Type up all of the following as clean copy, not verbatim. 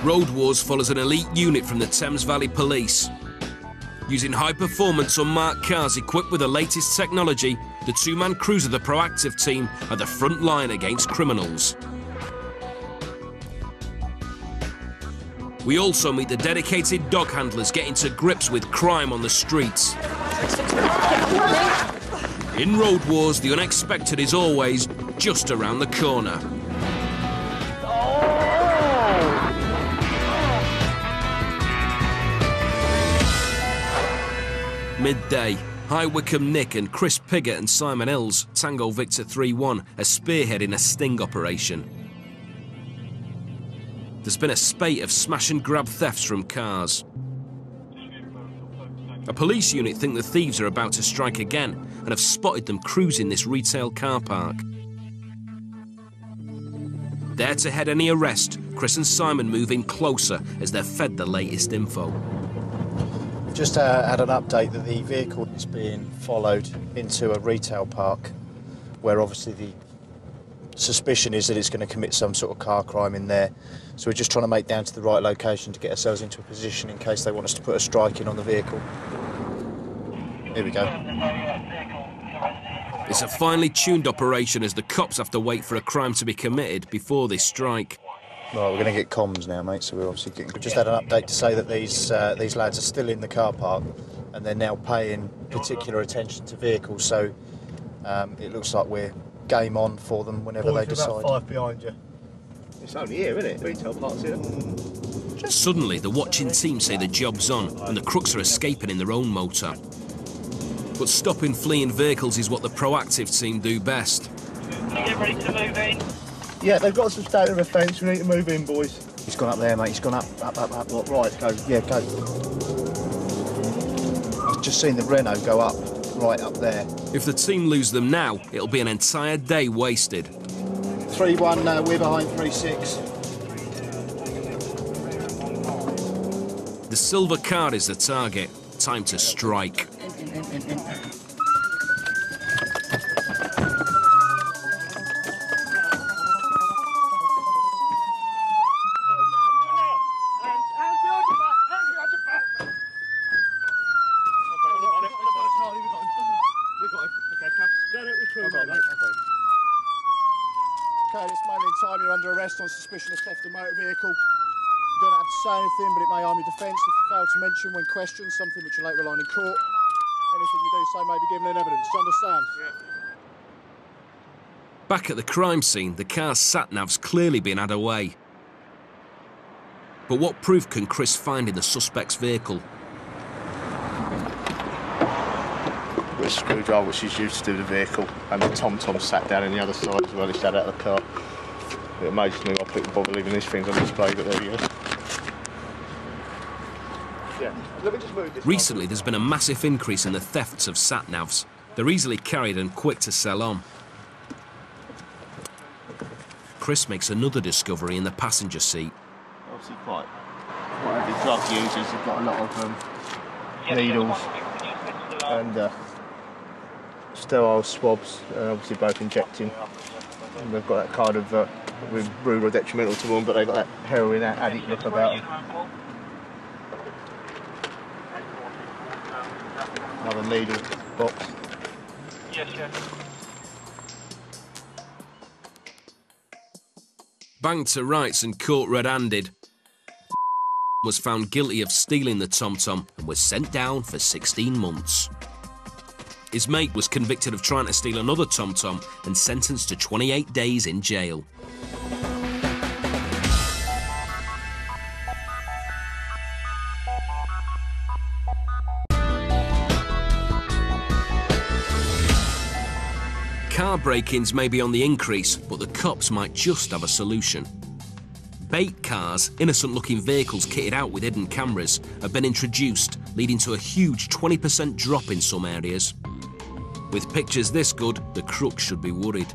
Road Wars follows an elite unit from the Thames Valley Police. Using high-performance unmarked cars equipped with the latest technology, the two-man crews of the proactive team are the front line against criminals. We also meet the dedicated dog handlers getting to grips with crime on the streets. In Road Wars, the unexpected is always just around the corner. Midday, High Wycombe Nick and Chris Piggott and Simon Ills, Tango Victor 3-1, are spearheading a sting operation. There's been a spate of smash-and-grab thefts from cars. A police unit think the thieves are about to strike again and have spotted them cruising this retail car park. There to head any arrest, Chris and Simon move in closer as they're fed the latest info. Just had an update that the vehicle is being followed into a retail park where obviously the suspicion is that it's going to commit some sort of car crime in there. So we're just trying to make down to the right location to get ourselves into a position in case they want us to put a strike in on the vehicle. Here we go. It's a finely tuned operation as the cops have to wait for a crime to be committed before they strike. Right, we're going to get comms now, mate, so we're obviously getting... We just had an update to say that these lads are still in the car park and they're now paying particular attention to vehicles, so it looks like we're game on for them whenever they decide. About 5 behind you. It's only here, isn't it? Retail park's here. Suddenly, the watching team say the job's on and the crooks are escaping in their own motor. But stopping fleeing vehicles is what the proactive team do best. Get ready to move in. Yeah, they've got some state of offence. We need to move in, boys. He's gone up there, mate. He's gone up. Right, go. Yeah, go. I've just seen the Renault go up, right up there. If the team lose them now, it'll be an entire day wasted. 3-1, we're behind 3-6. The silver car is the target. Time to strike. In. Okay, this moment in time you're under arrest on suspicion of theft of motor vehicle. You don't have to say anything, but it may harm your defence if you fail to mention when questioned something which you later rely on in court. Anything you do say may be given in evidence. Do you understand? Yeah. Back at the crime scene, the car's sat-nav's clearly been had away. But what proof can Chris find in the suspect's vehicle? With a screwdriver which is used to do the vehicle, and the tom-tom sat down on the other side as well. He sat out of the car. It amazes me why people bother leaving these things on display, but there he is. Yeah. Let me just move this. Recently, there's been a massive increase in the thefts of sat-navs. They're easily carried and quick to sell on. Chris makes another discovery in the passenger seat. Obviously quite heavy drug users. They've got a lot of needles and sterile swabs, obviously both injecting. And they've got that kind of rude or detrimental to them, but they've got that heroin addict look about them. Another needle box. Yes, yes. Banged to rights and caught red-handed, was found guilty of stealing the tom-tom and was sent down for 16 months. His mate was convicted of trying to steal another tom-tom and sentenced to 28 days in jail. Car break-ins may be on the increase, but the cops might just have a solution. Bait cars, innocent-looking vehicles kitted out with hidden cameras, have been introduced, leading to a huge 20% drop in some areas. With pictures this good, the crooks should be worried.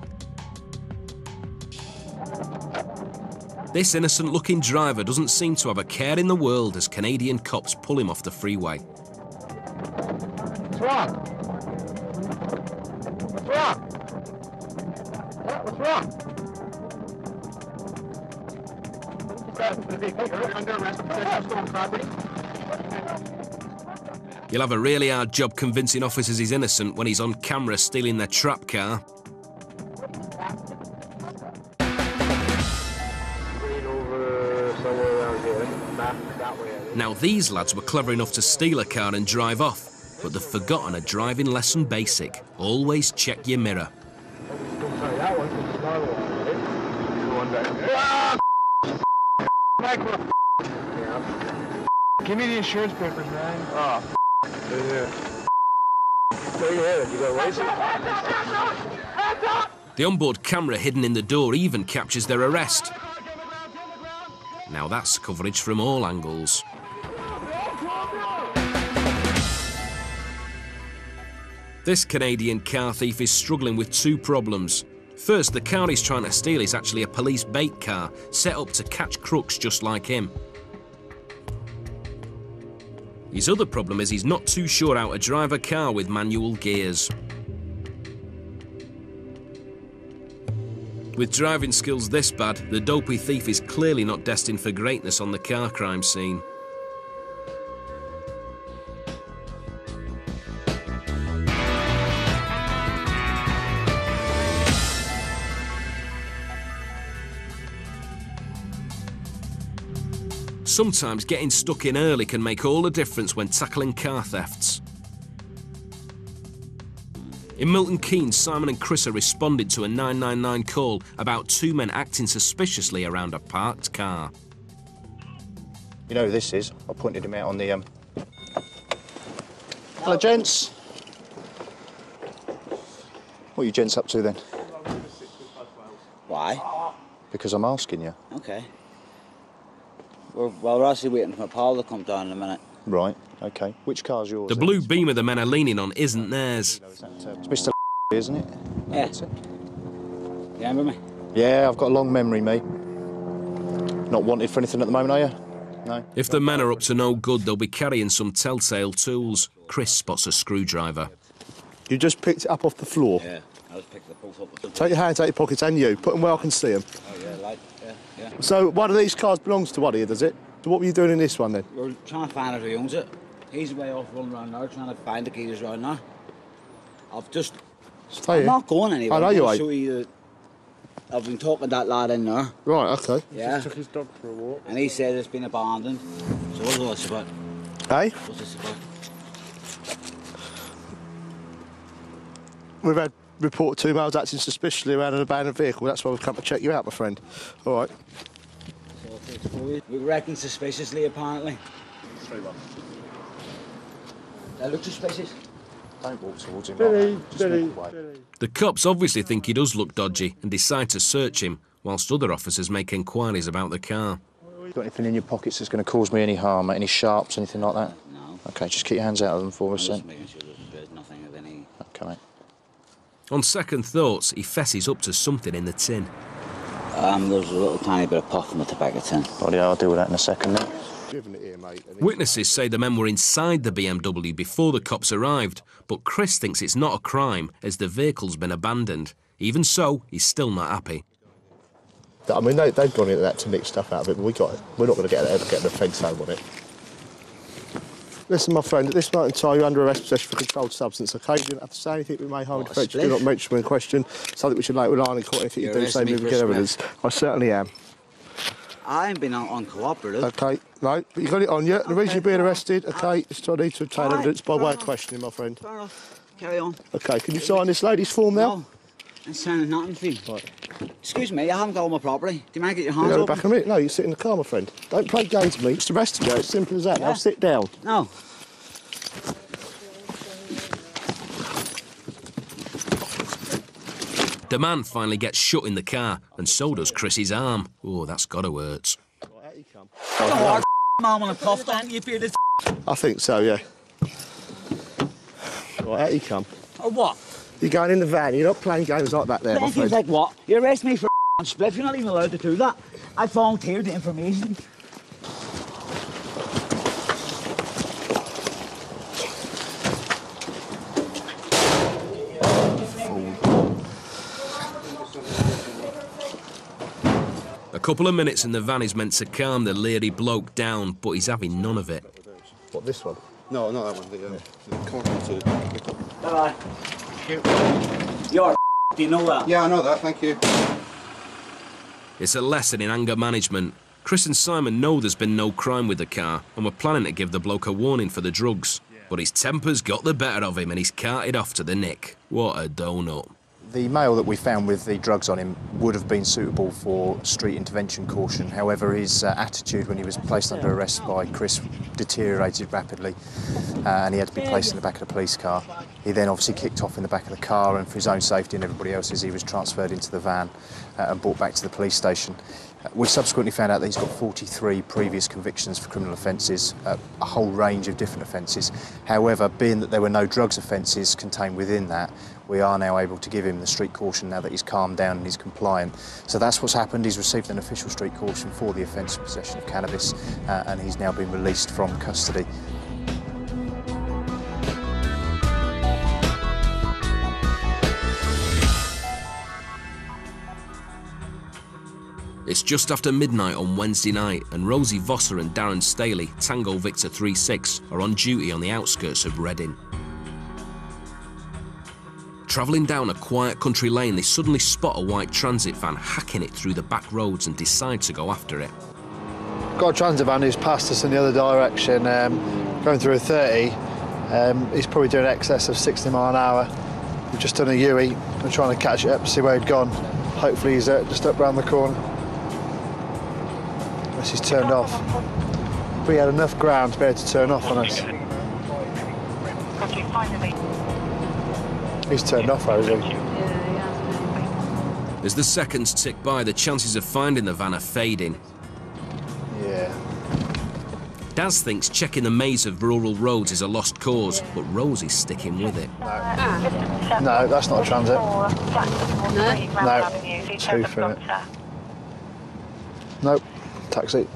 This innocent-looking driver doesn't seem to have a care in the world as Canadian cops pull him off the freeway. What's wrong? What's wrong? What's wrong? You'll have a really hard job convincing officers he's innocent when he's on camera stealing their trap car. Now these lads were clever enough to steal a car and drive off, but they've forgotten a driving lesson basic. Always check your mirror. Give me the insurance papers, man. Oh, The onboard camera hidden in the door even captures their arrest. Now that's coverage from all angles. This Canadian car thief is struggling with two problems. First, the car he's trying to steal is actually a police bait car, set up to catch crooks just like him. His other problem is he's not too sure how to drive a car with manual gears. With driving skills this bad, the dopey thief is clearly not destined for greatness on the car crime scene. Sometimes getting stuck in early can make all the difference when tackling car thefts. In Milton Keynes, Simon and Chris are responding to a 999 call about two men acting suspiciously around a parked car. You know who this is? I pointed him out on the... Hello, gents. What are you gents up to then? Why? Because I'm asking you. Okay. We're actually waiting for my pal to come down in a minute. Right, okay. Which car's yours? The blue Beamer the men are leaning on isn't theirs. It's Mr. isn't it? Yeah. That's it. You remember me? Yeah, I've got a long memory, mate. Not wanted for anything at the moment, are you? No? If the men are up to no good, they'll be carrying some telltale tools. Chris spots a screwdriver. You just picked it up off the floor. Yeah. I just picked the both up. Take your hands out your pockets and you. Put them where I can see them. Oh, yeah, like, yeah. So one of these cars belongs to one of you, does it? So what were you doing in this one then? We're trying to find out who owns it. He's way off running around now, trying to find the keys right now. Stay I'm here. not going anywhere. I know you ain't. Show you I've been talking to that lad in there. Right, okay. Yeah. Just took his dog for a walk. And he said it's been abandoned. So what's all this about? Hey? What's this about? We've had report 2 males acting suspiciously around an abandoned vehicle. That's why we've come to check you out, my friend. All right. We were acting suspiciously, apparently. That looks suspicious. Don't walk towards him. Billy, Just Billy, walk away. Billy. The cops obviously think he does look dodgy and decide to search him, whilst other officers make inquiries about the car. Got anything in your pockets that's going to cause me any harm? Any sharps, anything like that? No. Okay, just keep your hands out of them for us I'm just then. making sure there's nothing of any... Okay, mate. On second thoughts, he fesses up to something in the tin. There's a little tiny bit of puff in the tobacco tin. Well, yeah, I'll deal with that in a second then. Driven it here, mate. Witnesses say the men were inside the BMW before the cops arrived, but Chris thinks it's not a crime as the vehicle's been abandoned. Even so, he's still not happy. I mean, they've gone into that to nick stuff out of it, but we're not going to ever get the fence home on it. Listen, my friend, at this moment in time, you're under arrest possession for controlled substance, OK? You don't have to say anything that may harm What, a defence. Do spliff? not mention when in question. Something which you like rely on in court. Anything you You're do say arresting me moving for a evidence. I certainly am. I ain't been uncooperative. OK, no, but you got it on you. The reason you're being arrested, OK, is to need to obtain evidence by way of questioning, my friend. Fair enough. Carry on. OK, can you sign this lady's form now? No. I'm signing nothing for you. Right. Excuse me, I haven't got all my property. Do you mind get your hands You know, open? back in a minute. No, you sit in the car, my friend. Don't play games with me. It's arrested you. It's simple as that. Yeah. Now sit down. No. The man finally gets shut in the car, and so does Chris's arm. Oh, that's gotta hurt. Right, out you come. Oh, man, when I coughed on you, bearded I think so, yeah. Right, out you come. Or what? You're going in the van. You're not playing games like that there, my Playing friend. things like what? You arrest me for split. You're not even allowed to do that. I volunteered the information. A Couple of minutes and the van is meant to calm the leery bloke down, but he's having none of it. What, this one? No, not that one. The concrete. Bye-bye. You're do you know that? Yeah, I know that, thank you. It's a lesson in anger management. Chris and Simon know there's been no crime with the car and were planning to give the bloke a warning for the drugs. But his temper's got the better of him and he's carted off to the nick. What a donut. The male that we found with the drugs on him would have been suitable for street intervention caution. However, his attitude when he was placed under arrest by Chris deteriorated rapidly and he had to be placed in the back of the police car. He then obviously kicked off in the back of the car and for his own safety and everybody else's, he was transferred into the van and brought back to the police station. We subsequently found out that he's got 43 previous convictions for criminal offences, a whole range of different offences. However, being that there were no drugs offences contained within that, we are now able to give him the street caution now that he's calmed down and he's compliant. So that's what's happened. He's received an official street caution for the offence of possession of cannabis and he's now been released from custody. It's just after midnight on Wednesday night and Rosie Vosser and Darren Staley, Tango Victor 36, are on duty on the outskirts of Reading. Travelling down a quiet country lane, they suddenly spot a white transit van hacking it through the back roads and decide to go after it. Got a transit van who's passed us in the other direction, going through a 30. He's probably doing excess of 60 mile an hour. We've just done a U-E. We're trying to catch it up to see where he'd gone. Hopefully he's just up round the corner. Unless he's turned off. We had enough ground to be able to turn off on us. He's turned off, though, is he? As the seconds tick by, the chances of finding the van are fading. Yeah. Daz thinks checking the maze of rural roads is a lost cause, but Rosie's sticking with it. No, that's not a transit. No, two for it. Nope, taxi.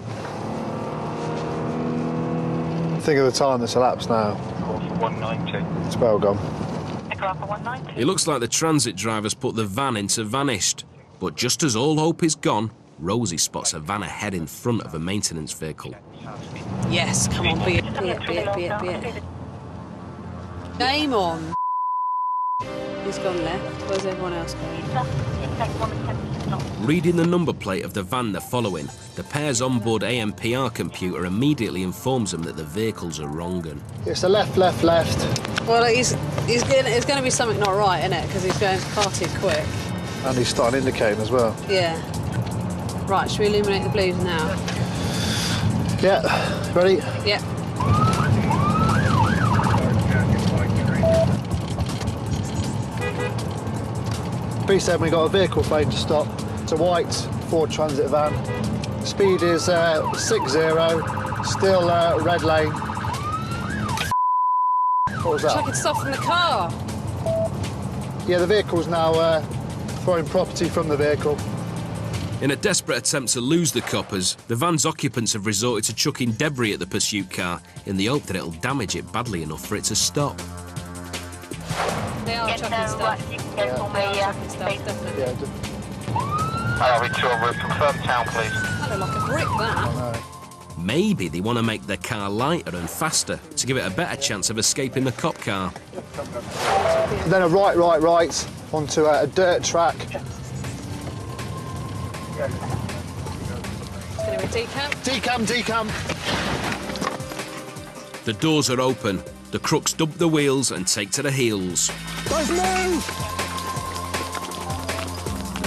Think of the time that's elapsed now. 190. It's well gone. It looks like the transit driver's put the van into vanished. But just as all hope is gone, Rosie spots a van ahead in front of a maintenance vehicle. Yes, come on, be it. Game on. He's gone left. Where's everyone else going? Reading the number plate of the van they're following, the pair's onboard AMPR computer immediately informs them that the vehicles are wrong. It's a left. Well, it's going to be something not right, isn't it? Because he's going far too quick. And he's starting indicating as well. Yeah. Right, should we illuminate the blues now? Yeah, ready? Yep. B7, we got a vehicle failing to stop. It's a white Ford Transit van. Speed is 60, still red lane. What was that? Check it's off from the car. Yeah, the vehicle's now throwing property from the vehicle. In a desperate attempt to lose the coppers, the van's occupants have resorted to chucking debris at the pursuit car in the hope that it'll damage it badly enough for it to stop. They are chucking stuff. They are chucking stuff, definitely. Hello, we've confirmed town, please. That looked like a brick, that. Maybe they want to make their car lighter and faster to give it a better chance of escaping the cop car. Then a right onto a dirt track. It's going to be decamp. Decamp. The doors are open. The crooks dump the wheels and take to the heels. Guys, move!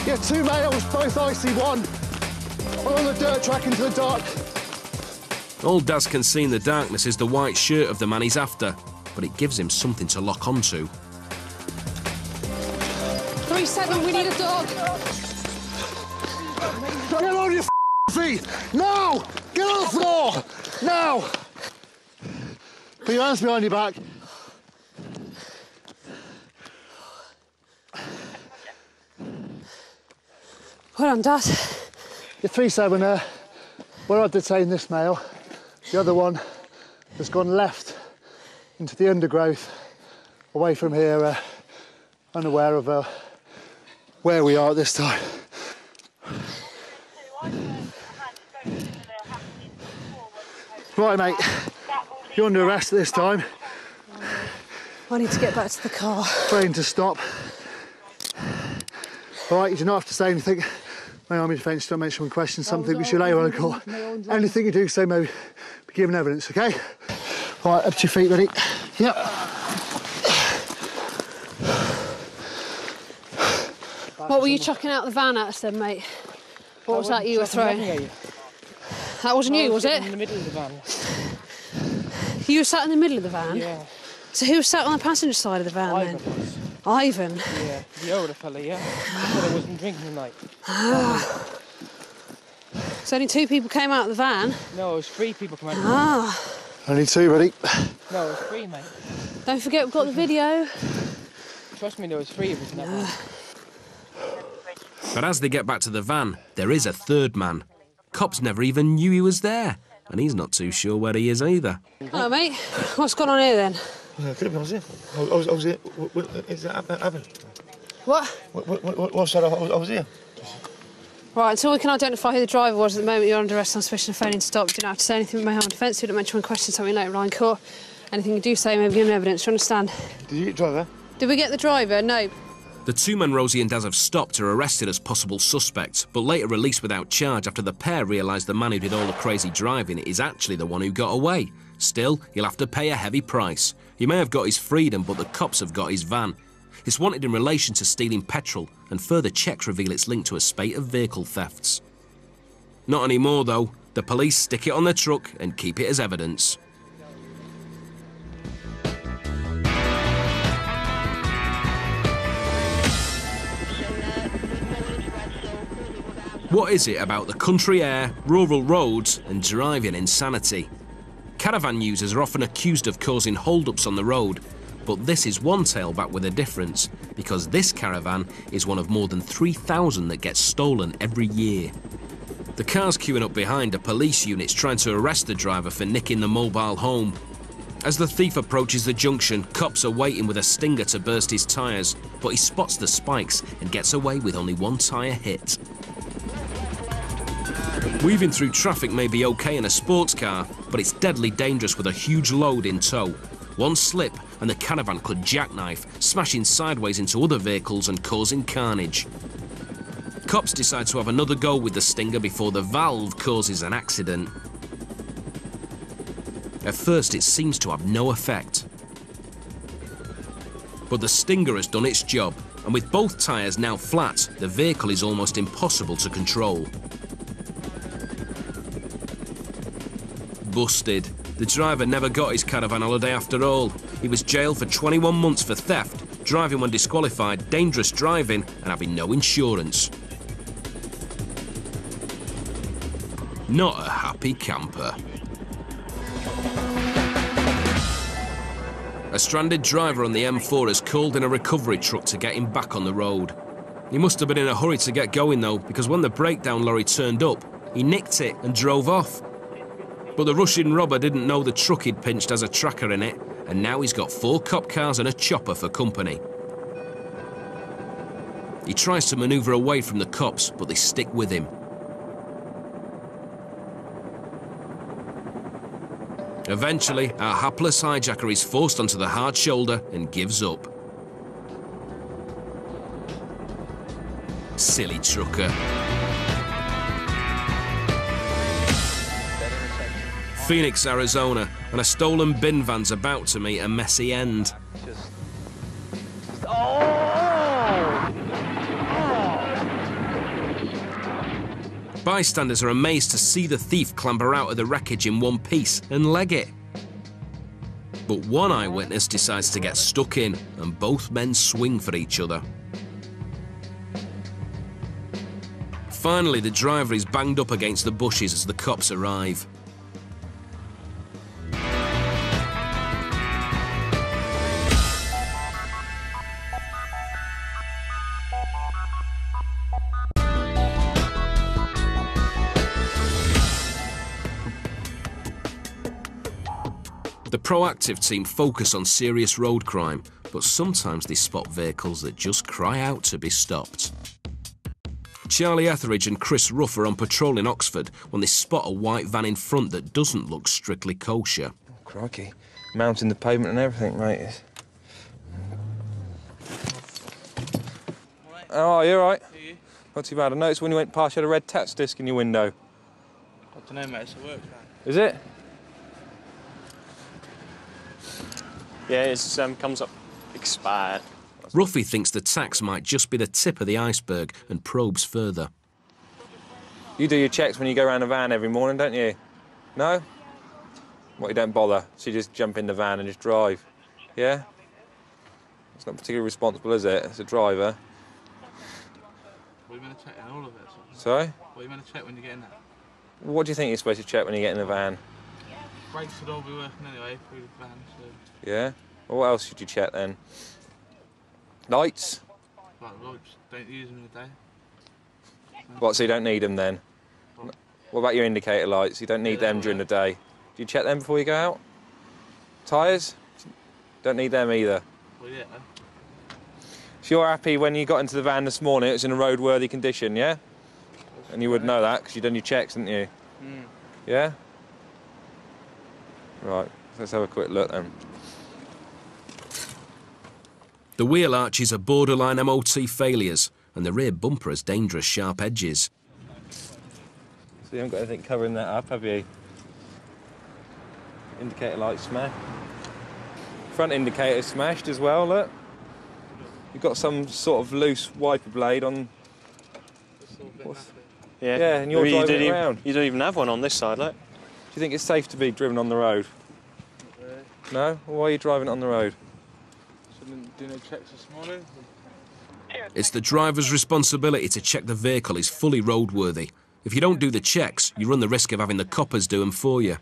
Yeah, two males, both IC1. On the dirt track into the dark. All Daz can see in the darkness is the white shirt of the man he's after, but it gives him something to lock onto. 3-7, we need a dog. Get on your feet! Now! Get on the floor! Now! Put your hands behind your back. Well done, Dad. Your 3-7, where I detained this male, the other one has gone left into the undergrowth, away from here, unaware of where we are at this time. Right, mate. You're under arrest at this time. I need to get back to the car. Train to stop. All right, you do not have to say anything. My army defence don't make someone question something which you later on call. Anything you do say may be given evidence, okay? All right, up to your feet, ready? Yep. What were you chucking out the van at us then, mate? What was that you were throwing? That wasn't you, was it? In the middle of the van. You were sat in the middle of the van? Yeah. So who was sat on the passenger side of the van then? Ivan was. Ivan? Yeah, the older fella, yeah. He said I wasn't drinking tonight. So only 2 people came out of the van? No, it was 3 people come out of the van. Only 2, buddy. No, it was 3, mate. Don't forget we've got the video. Trust me, there was 3 of us in that van. But as they get back to the van, there is a third man. Cops never even knew he was there, and he's not too sure where he is either. Hello, mate. What's going on here then? I was here. I was here. Is that happened? What? What's that? I was here. Right, until we can identify who the driver was at the moment you're under arrest on suspicion of failing to stop, you don't have to say anything with my harm defence. You don't mention when questioning something later on in court. Anything you do say may be given evidence, do you understand? Did you get the driver? Did we get the driver? No. The 2 men Rosie and Daz have stopped are arrested as possible suspects, but later released without charge after the pair realised the man who did all the crazy driving is actually the one who got away. Still, he'll have to pay a heavy price. He may have got his freedom, but the cops have got his van. It's wanted in relation to stealing petrol, and further checks reveal it's linked to a spate of vehicle thefts. Not anymore, though. The police stick it on the truck and keep it as evidence. What is it about the country air, rural roads and driving insanity? Caravan users are often accused of causing hold-ups on the road, but this is one tailback with a difference, because this caravan is one of more than 3,000 that gets stolen every year. The cars queuing up behind are police units trying to arrest the driver for nicking the mobile home. As the thief approaches the junction, cops are waiting with a stinger to burst his tyres, but he spots the spikes and gets away with only 1 tyre hit. Weaving through traffic may be okay in a sports car, but it's deadly dangerous with a huge load in tow. One slip and the caravan could jackknife, smashing sideways into other vehicles and causing carnage. Cops decide to have another go with the stinger before the valve causes an accident. At first it seems to have no effect. But the stinger has done its job, and with both tyres now flat, the vehicle is almost impossible to control. Busted. The driver never got his caravan holiday after all. He was jailed for 21 months for theft, driving when disqualified, dangerous driving, and having no insurance. Not a happy camper. A stranded driver on the M4 has called in a recovery truck to get him back on the road. He must have been in a hurry to get going though, because when the breakdown lorry turned up, he nicked it and drove off. But the rushing robber didn't know the truck he'd pinched has a tracker in it, and now he's got 4 cop cars and a chopper for company. He tries to manoeuvre away from the cops, but they stick with him. Eventually, our hapless hijacker is forced onto the hard shoulder and gives up. Silly trucker. Phoenix, Arizona, and a stolen bin van's about to meet a messy end. Bystanders are amazed to see the thief clamber out of the wreckage in one piece and leg it. But one eyewitness decides to get stuck in, and both men swing for each other. Finally, the driver is banged up against the bushes as the cops arrive. The proactive team focus on serious road crime, but sometimes they spot vehicles that just cry out to be stopped. Charlie Etheridge and Chris Ruff are on patrol in Oxford when they spot a white van in front that doesn't look strictly kosher. Oh, crikey. Mounting the pavement and everything, mate. Oh, you all right? You? Not too bad. I noticed when you went past, you had a red tax disc in your window. I don't know, mate. It's a work van. Is it? Yeah, it comes up expired. Ruffy thinks the tax might just be the tip of the iceberg and probes further. You do your checks when you go around the van every morning, don't you? No? What, you don't bother? So you just jump in the van and just drive? Yeah? It's not particularly responsible, is it? As a driver. What are you meant to check in all of it? Sorry? What are you meant to check when you get in there? What do you think you're supposed to check when you get in the van? Brakes should all be working anyway through the van, so... Yeah? Well, what else should you check then? Lights? Like lights, don't use them in the day. What, so you don't need them then? What about your indicator lights? You don't need them during the day. Do you check them before you go out? Tyres? Don't need them either. Well, yeah. So you're happy when you got into the van this morning, it was in a roadworthy condition, yeah? And you would know that because you'd done your checks, didn't you? Mm. Yeah? Right, let's have a quick look then. The wheel arches are borderline MOT failures, and the rear bumper has dangerous sharp edges. So you haven't got anything covering that up, have you? Indicator light smashed. Front indicator smashed as well, look. You've got some sort of loose wiper blade on... Yeah, and you're driving it around. You don't even have one on this side, look. Do you think it's safe to be driven on the road? No? Well, why are you driving it on the road? Shouldn't do no checks this morning. It's the driver's responsibility to check the vehicle is fully roadworthy. If you don't do the checks, you run the risk of having the coppers do them for you.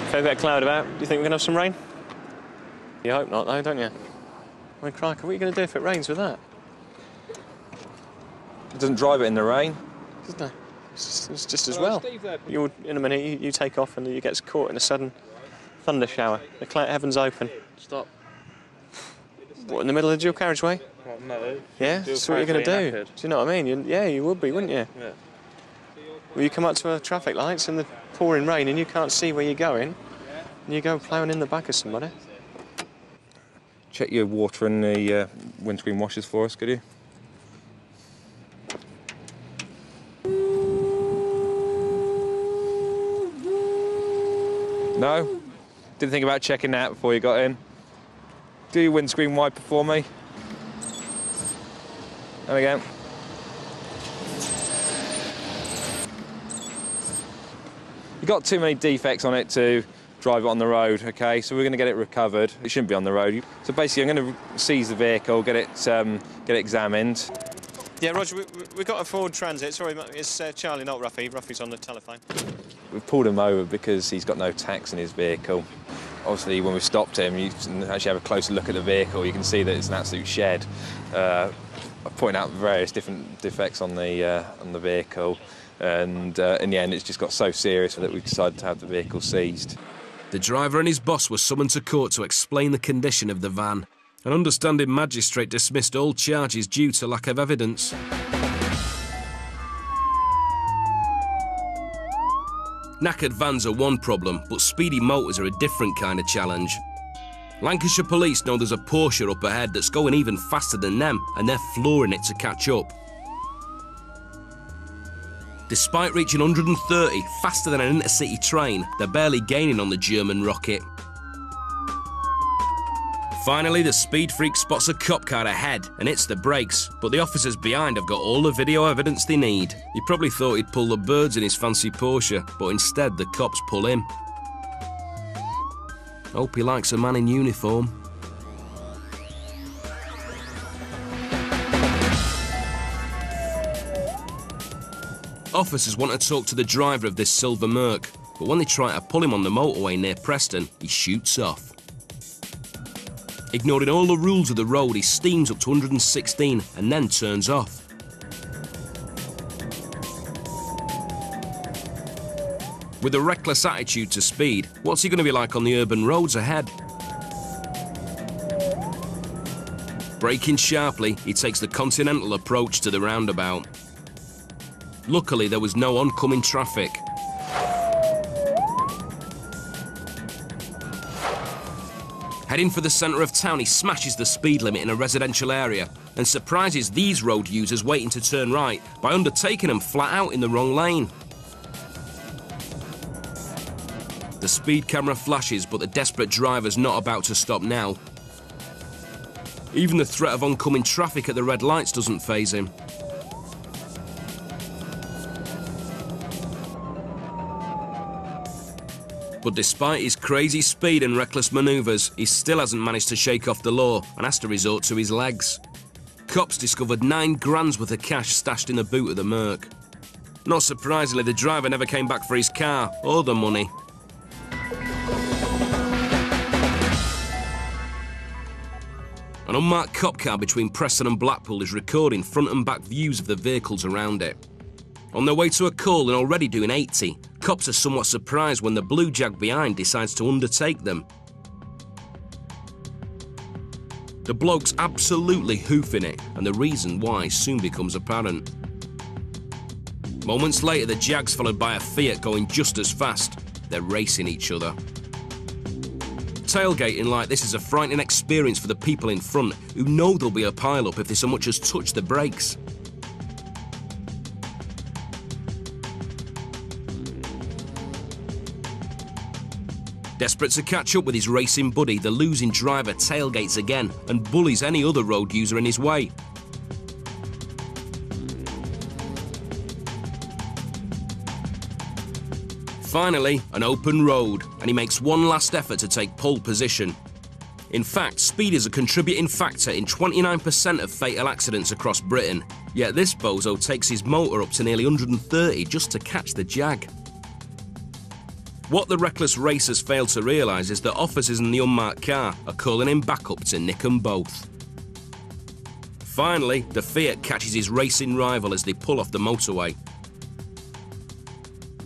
Fair bit of cloud about. Do you think we're going to have some rain? You hope not, though, don't you? I mean, crikey, what are you going to do if it rains with that? It doesn't drive it in the rain. Doesn't it? It's just as well. In a minute, you take off and you get caught in a sudden thunder shower. The cloud heavens open. Stop. What, in the middle of the dual carriageway? Well, no. Yeah? So what are you going to do? Do you know what I mean? Yeah, you would be, wouldn't you? Yeah. Well, you come up to a traffic lights in the pouring rain and you can't see where you're going, and you go ploughing in the back of somebody. Check your water and the windscreen washers for us, could you? No? Didn't think about checking that before you got in. Do your windscreen wiper for me. There we go. You've got too many defects on it to drive it on the road, OK? So we're going to get it recovered. It shouldn't be on the road. So basically, I'm going to seize the vehicle, get it examined. Yeah, Roger, we've got a Ford Transit. Sorry, it's Charlie, not Ruffy. Ruffy's on the telephone. We've pulled him over because he's got no tax in his vehicle. Obviously, when we stopped him, you can actually have a closer look at the vehicle. You can see that it's an absolute shed. I point out various different defects on the vehicle, and in the end, it's just got so serious that we've decided to have the vehicle seized. The driver and his boss were summoned to court to explain the condition of the van. An understanding magistrate dismissed all charges due to lack of evidence. Knackered vans are one problem, but speedy motors are a different kind of challenge. Lancashire police know there's a Porsche up ahead that's going even faster than them, and they're flooring it to catch up. Despite reaching 130 faster than an intercity train, they're barely gaining on the German rocket. Finally, the speed freak spots a cop car ahead and hits the brakes, but the officers behind have got all the video evidence they need. He probably thought he'd pull the birds in his fancy Porsche, but instead the cops pull him. Hope he likes a man in uniform. Officers want to talk to the driver of this silver Merc, but when they try to pull him on the motorway near Preston, he shoots off. Ignoring all the rules of the road, he steams up to 116 and then turns off. With a reckless attitude to speed, what's he going to be like on the urban roads ahead? Braking sharply, he takes the continental approach to the roundabout. Luckily, there was no oncoming traffic. Heading for the centre of town, he smashes the speed limit in a residential area and surprises these road users waiting to turn right by undertaking them flat out in the wrong lane. The speed camera flashes, but the desperate driver's not about to stop now. Even the threat of oncoming traffic at the red lights doesn't faze him. But despite his crazy speed and reckless manoeuvres, he still hasn't managed to shake off the law and has to resort to his legs. Cops discovered £9,000 worth of cash stashed in the boot of the Merc. Not surprisingly, the driver never came back for his car or the money. An unmarked cop car between Preston and Blackpool is recording front and back views of the vehicles around it. On their way to a call and already doing 80, cops are somewhat surprised when the blue Jag behind decides to undertake them. The bloke's absolutely hoofing it, and the reason why soon becomes apparent. Moments later, the Jag's followed by a Fiat going just as fast. They're racing each other. Tailgating like this is a frightening experience for the people in front, who know there'll be a pile-up if they so much as touch the brakes. Desperate to catch up with his racing buddy, the losing driver tailgates again and bullies any other road user in his way. Finally, an open road, and he makes one last effort to take pole position. In fact, speed is a contributing factor in 29% of fatal accidents across Britain, yet this bozo takes his motor up to nearly 130 just to catch the Jag. What the reckless racers fail to realise is that officers in the unmarked car are calling him back up to nick them both. Finally, the Fiat catches his racing rival as they pull off the motorway.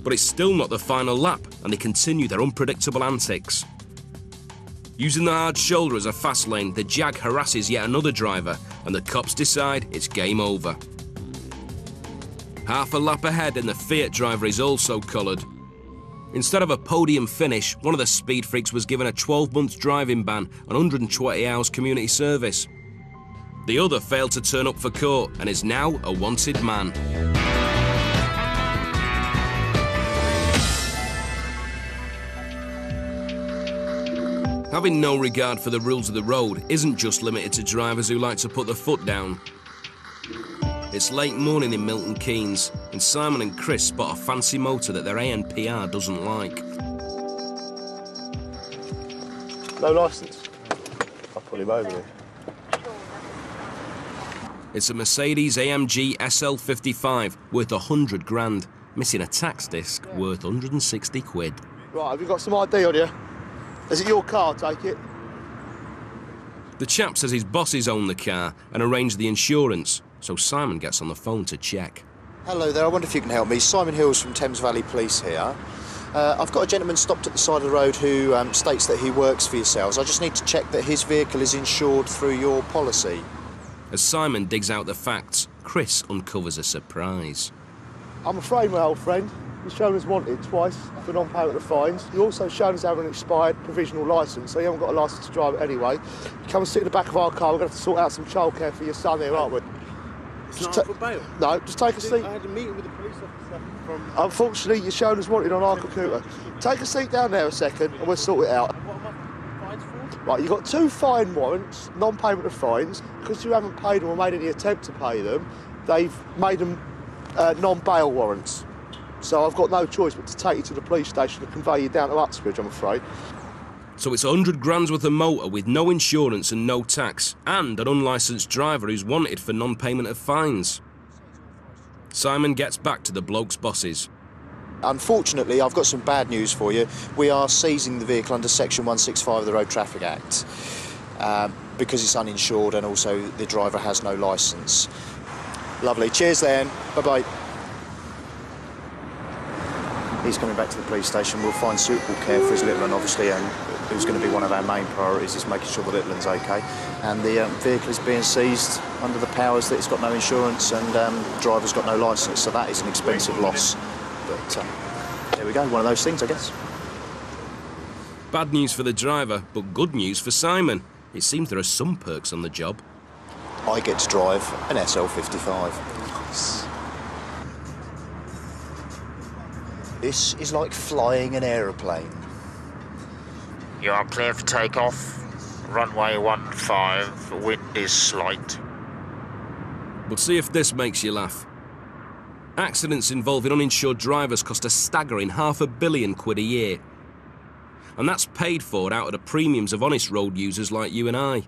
But it's still not the final lap, and they continue their unpredictable antics. Using the hard shoulder as a fast lane, the Jag harasses yet another driver, and the cops decide it's game over. Half a lap ahead, and the Fiat driver is also collared. Instead of a podium finish, one of the speed freaks was given a 12-month driving ban and 120 hours community service. The other failed to turn up for court and is now a wanted man. Having no regard for the rules of the road isn't just limited to drivers who like to put their foot down. It's late morning in Milton Keynes, and Simon and Chris spot a fancy motor that their ANPR doesn't like. No licence? I'll pull him over here. It's a Mercedes AMG SL55 worth £100,000, missing a tax disc worth 160 quid. Right, have you got some ID on you? Is it your car, take it? The chap says his bosses own the car and arrange the insurance, so Simon gets on the phone to check. Hello there, I wonder if you can help me. Simon Hills from Thames Valley Police here. I've got a gentleman stopped at the side of the road who states that he works for yourselves. I just need to check that his vehicle is insured through your policy. As Simon digs out the facts, Chris uncovers a surprise. I'm afraid, my old friend, you're shown as wanted twice for non-payment of fines. You're also shown as having an expired provisional licence, so you haven't got a licence to drive it anyway. You come and sit in the back of our car, we're going to have to sort out some childcare for your son here, aren't we? It's not up for bail? No, just take a seat. I had a meeting with the police officer from... Unfortunately, you're shown as wanted on our computer. Take a seat down there a second and we'll sort it out. What am I fines for? Right, you've got 2 fine warrants, non-payment of fines. Because you haven't paid them or made any attempt to pay them, they've made them non-bail warrants. So I've got no choice but to take you to the police station and convey you down to Uxbridge, I'm afraid. So it's £100,000 worth of motor with no insurance and no tax, and an unlicensed driver who's wanted for non-payment of fines. Simon gets back to the bloke's bosses. Unfortunately, I've got some bad news for you. We are seizing the vehicle under Section 165 of the Road Traffic Act because it's uninsured and also the driver has no licence. Lovely. Cheers then. Bye-bye. He's coming back to the police station. We'll find suitable care for his little one, obviously, and who's going to be one of our main priorities, is making sure the little one's okay. And the vehicle is being seized under the powers that it's got no insurance and driver's got no licence, so that is an expensive loss. But there we go, one of those things, I guess. Bad news for the driver, but good news for Simon. It seems there are some perks on the job. I get to drive an SL55. This is like flying an aeroplane. You are clear for takeoff. Runway 15, wind is slight. But see if this makes you laugh. Accidents involving uninsured drivers cost a staggering £500 million a year. And that's paid for out of the premiums of honest road users like you and I.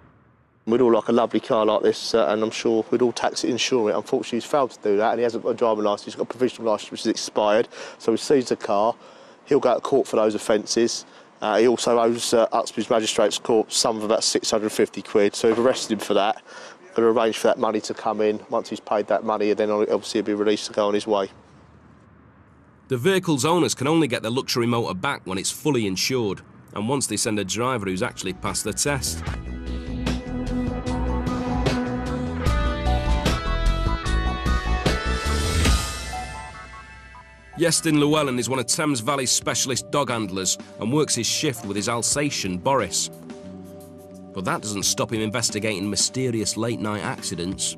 We'd all like a lovely car like this, and I'm sure we'd all tax it, insure it. Unfortunately, he's failed to do that, and he hasn't got a driving licence. He's got a provisional licence which is expired, so we seized the car. He'll go to court for those offences. He also owes Uxbridge Magistrates Court some of about £650, so we've arrested him for that. We're going to arrange for that money to come in. Once he's paid that money, then obviously he'll be released to go on his way. The vehicle's owners can only get their luxury motor back when it's fully insured, and once they send a driver who's actually passed the test. Iestyn Llewellyn is one of Thames Valley's specialist dog handlers and works his shift with his Alsatian, Boris. But that doesn't stop him investigating mysterious late-night accidents.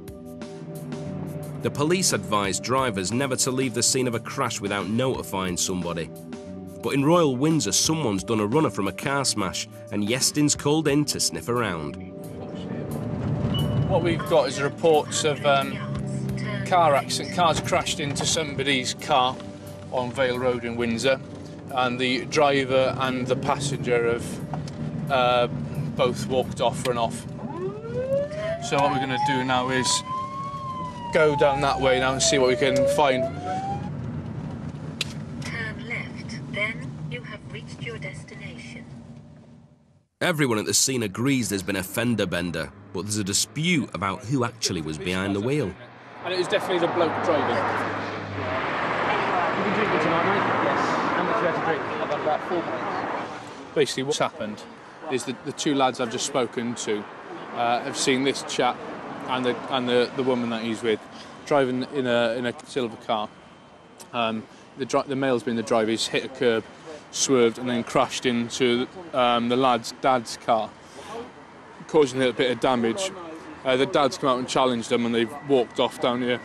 The police advise drivers never to leave the scene of a crash without notifying somebody. But in Royal Windsor, someone's done a runner from a car smash, and Iestyn's called in to sniff around. What we've got is reports of car accident. Cars crashed into somebody's car on Vale Road in Windsor, and the driver and the passenger have both walked off, run off. So what we're going to do now is go down that way now and see what we can find. Turn left, then you have reached your destination. Everyone at the scene agrees there's been a fender bender, but there's a dispute about who actually was behind the wheel. And it was definitely the bloke driving. You been drinking tonight, mate? Yes. How much have you had to drink? I've had about 4 pints. Basically what's happened is that the two lads I've just spoken to have seen this chap and the woman that he's with driving in a silver car. The male's been the driver. He's hit a curb, swerved, and then crashed into the lad's dad's car, causing a little bit of damage. The dad's come out and challenged them, and they've walked off down here,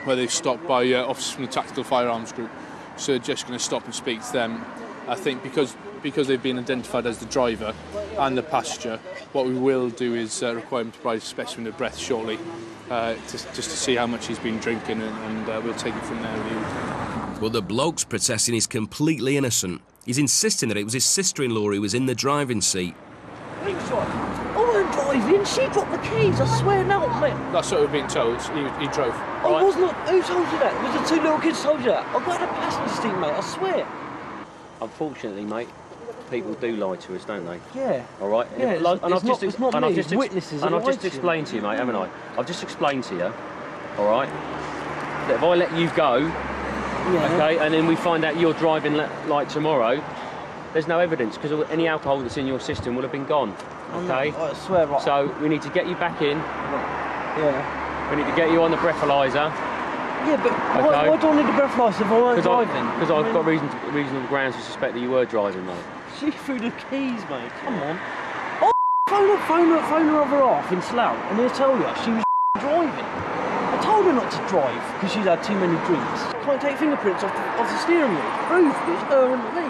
where they've stopped by officers from the Tactical Firearms Group. So they're just going to stop and speak to them. I think because they've been identified as the driver and the passenger, what we will do is require him to provide a specimen of breath shortly, just to see how much he's been drinking, and we'll take it from there. Well, the bloke's protesting he's completely innocent. He's insisting that it was his sister-in-law who was in the driving seat. I weren't driving, she dropped the keys, I swear now, mate. That's what we've been told, he drove. I was not, who told you that? Was the two little kids told you that? I've got a passenger seat, mate, I swear. Unfortunately, mate, people do lie to us, don't they? Yeah. All right? Yeah, and I've just witnesses. And I've just explained to you, mate, haven't I? I've just explained to you, all right, that if I let you go, okay, and then we find out you're driving like tomorrow, there's no evidence, because any alcohol that's in your system will have been gone, okay? I swear, right. So we need to get you back in. Yeah. We need to get you on the breathalyzer. Yeah, but why do I need a breathalyzer if I weren't driving? Because I've got reasonable grounds to suspect that you were driving, mate. She threw the keys, mate. Come on. Oh, phone her other half in Slough, and he'll tell you she was driving. I told her not to drive because she's had too many drinks. Can't take fingerprints off the steering wheel. Prove it's her and me.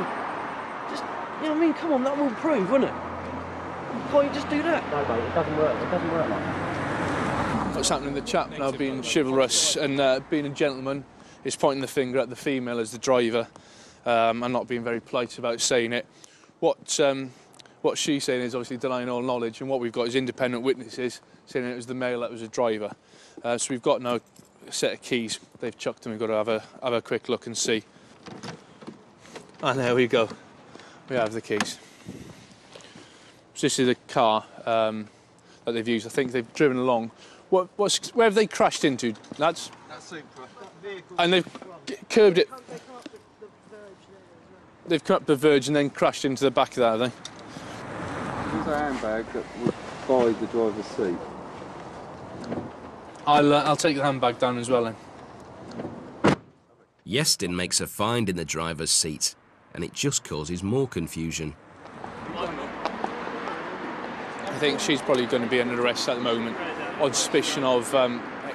Just, you know what I mean? Come on, that will prove, wouldn't it? Can't you just do that? No, mate, it doesn't work. It doesn't work like that. What's happening? The chap now being chivalrous and being a gentleman is pointing the finger at the female as the driver, and not being very polite about saying it. What she's saying is obviously denying all knowledge, and what we've got is independent witnesses saying it was the male that was a driver. So we've got now a set of keys. They've chucked them. We've got to have a quick look and see. And there we go. We have the keys. So this is a car that they've used. I think they've driven along. Where have they crashed into, lads? That Supra. And they've curbed it. They've come up the verge and then crashed into the back of that, have they? a handbag that would by the driver's seat? I'll take the handbag down as well then. Iestyn makes a find in the driver's seat, and it just causes more confusion. I think she's probably going to be under arrest at the moment on suspicion of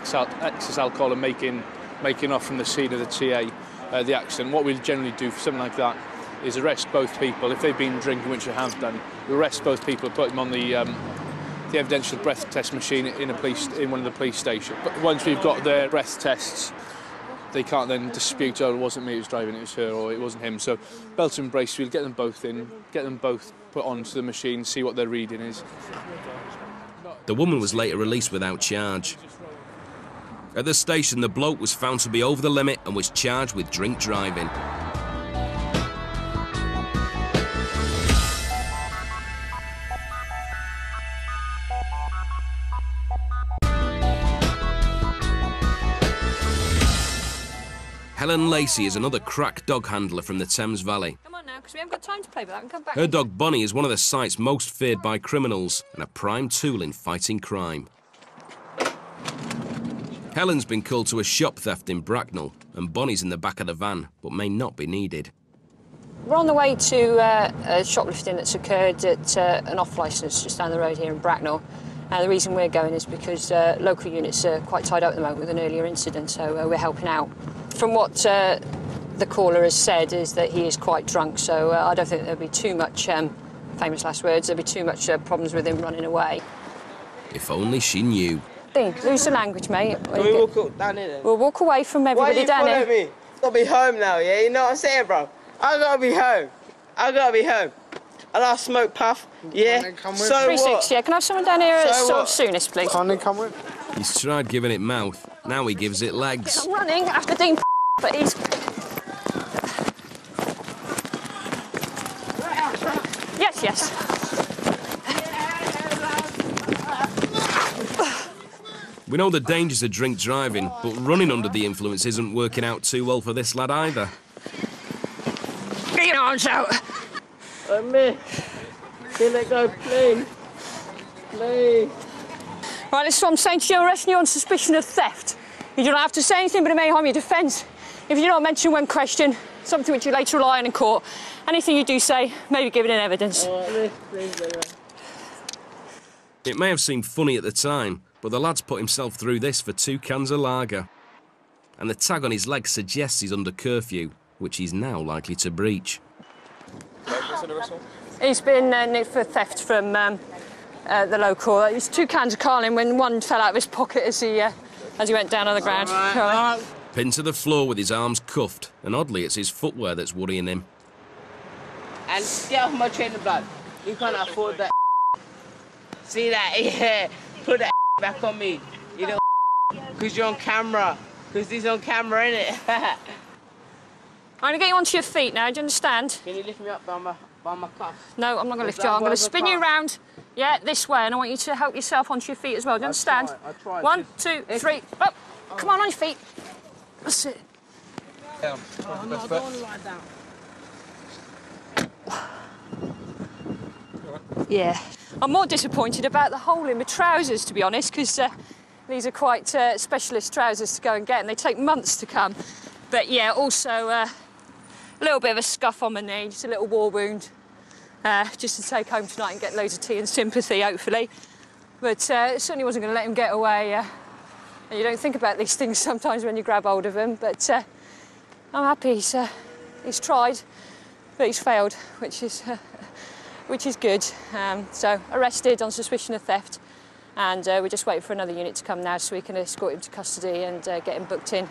excess alcohol and making off from the scene of the TA, the accident. What we'll generally do for something like that is arrest both people. If they've been drinking, which they have done, we arrest both people, put them on the evidential breath test machine in one of the police stations. But once we've got their breath tests, they can't then dispute, oh, it wasn't me who was driving, it was her, or it wasn't him. So belt and brace, we'll get them both in, get them both put onto the machine, see what their reading is. The woman was later released without charge. At the station, the bloke was found to be over the limit and was charged with drink driving. Helen Lacey is another crack dog handler from the Thames Valley. Come on now, because we haven't got time to play with that and come back. Her dog Bonnie is one of the site's most feared by criminals and a prime tool in fighting crime. Helen's been called to a shop theft in Bracknell, and Bonnie's in the back of the van, but may not be needed. We're on the way to a shoplifting that's occurred at an off-licence just down the road here in Bracknell. The reason we're going is because local units are quite tied up at the moment with an earlier incident, so we're helping out. From what the caller has said is that he is quite drunk, so I don't think there'll be too much, famous last words, there'll be too much problems with him running away. If only she knew. Dean, lose the language, mate. Can we walk down here then? We'll walk away from everybody down here. Why you follow me? Gotta be home now, yeah? You know what I'm saying, bro? I gotta be home. I gotta be home. I like smoke puff, yeah? So 360, yeah. Can I have someone down here as So sort what? of soonest, please? Can't they come with? He's tried giving it mouth, now he gives it legs. I'm running after Dean, but he's... Yes, yes. We know the dangers of drink driving, but running under the influence isn't working out too well for this lad either. Get your arms out. Me. Let go, please. Please. Right, this is what I'm saying to you. I'm arresting you on suspicion of theft. You don't have to say anything, but it may harm your defence. If you don't mention when questioned, something which you later rely on in court, anything you do say may be given in evidence. It may have seemed funny at the time, but the lad's put himself through this for 2 cans of lager. And the tag on his leg suggests he's under curfew, which he's now likely to breach. He's been nicked for theft from the local. It's 2 cans of Carlin when one fell out of his pocket as he went down on the ground. Right. Pinned to the floor with his arms cuffed, and oddly it's his footwear that's worrying him. And get off my train of blood. You can't afford that. See that? Yeah. Put that back on me. You know, because you're on camera. Because he's on camera, innit? I'm going to get you onto your feet now, do you understand? Can you lift me up by my cuff? No, I'm not going to lift you. I'm going to spin you round, yeah, this way, and I want you to help yourself onto your feet as well. Do you understand? I tried. 1, 2, 3, up. Come on your feet. That's it. No, I don't want to lie down. Yeah. I'm more disappointed about the hole in my trousers, to be honest, because these are quite specialist trousers to go and get, and they take months to come. But yeah, also a little bit of a scuff on my knee, just a little war wound, just to take home tonight and get loads of tea and sympathy, hopefully. But certainly wasn't going to let him get away. And you don't think about these things sometimes when you grab hold of them, but I'm happy he's tried, but he's failed, which is good. So arrested on suspicion of theft, and we're just waiting for another unit to come now so we can escort him to custody and get him booked in.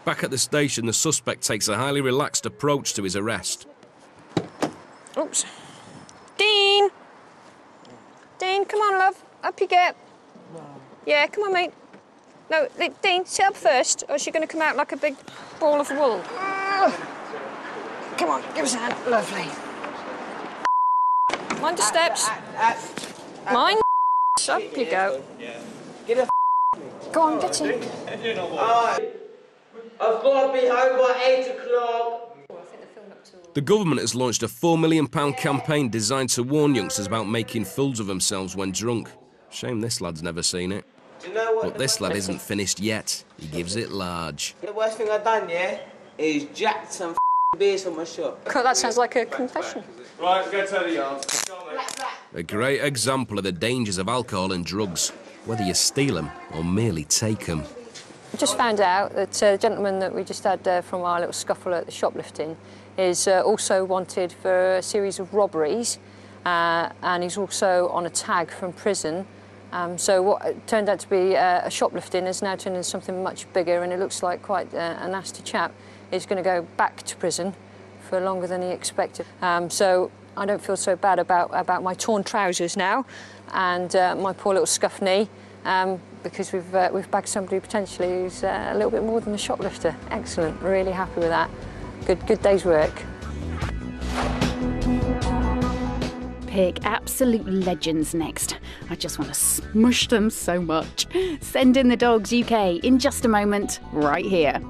Back at the station, the suspect takes a highly relaxed approach to his arrest. Oops. Dean! Dean, come on, love. Up you get. Yeah, come on, mate. No, Dean, sit up first, or is she going to come out like a big ball of wool? Come on, give us a hand. Lovely. Mind the steps. Mind the up you go. Get Go on, get in. I've got to be home by 8 o'clock. I think they filmed up till The government has launched a £4 million campaign designed to warn youngsters about making fools of themselves when drunk. Shame this lad's never seen it. But this lad isn't finished yet. He gives it large. The worst thing I've done, yeah, is jacked some beers on my shop. That sounds like a confession. Right, let's go to the yard. A great example of the dangers of alcohol and drugs, whether you steal them or merely take them. I just found out that the gentleman that we just had from our little scuffle at the shoplifting is also wanted for a series of robberies, and he's also on a tag from prison. So what turned out to be a shoplifting has now turned into something much bigger, and it looks like quite a nasty chap. He's going to go back to prison for longer than he expected. So I don't feel so bad about my torn trousers now and my poor little scuffed knee, because we've bagged somebody potentially who's a little bit more than a shoplifter. Excellent, really happy with that. Good day's work. Pick absolute legends next. I just want to smush them so much. Send in the Dogs UK in just a moment, right here.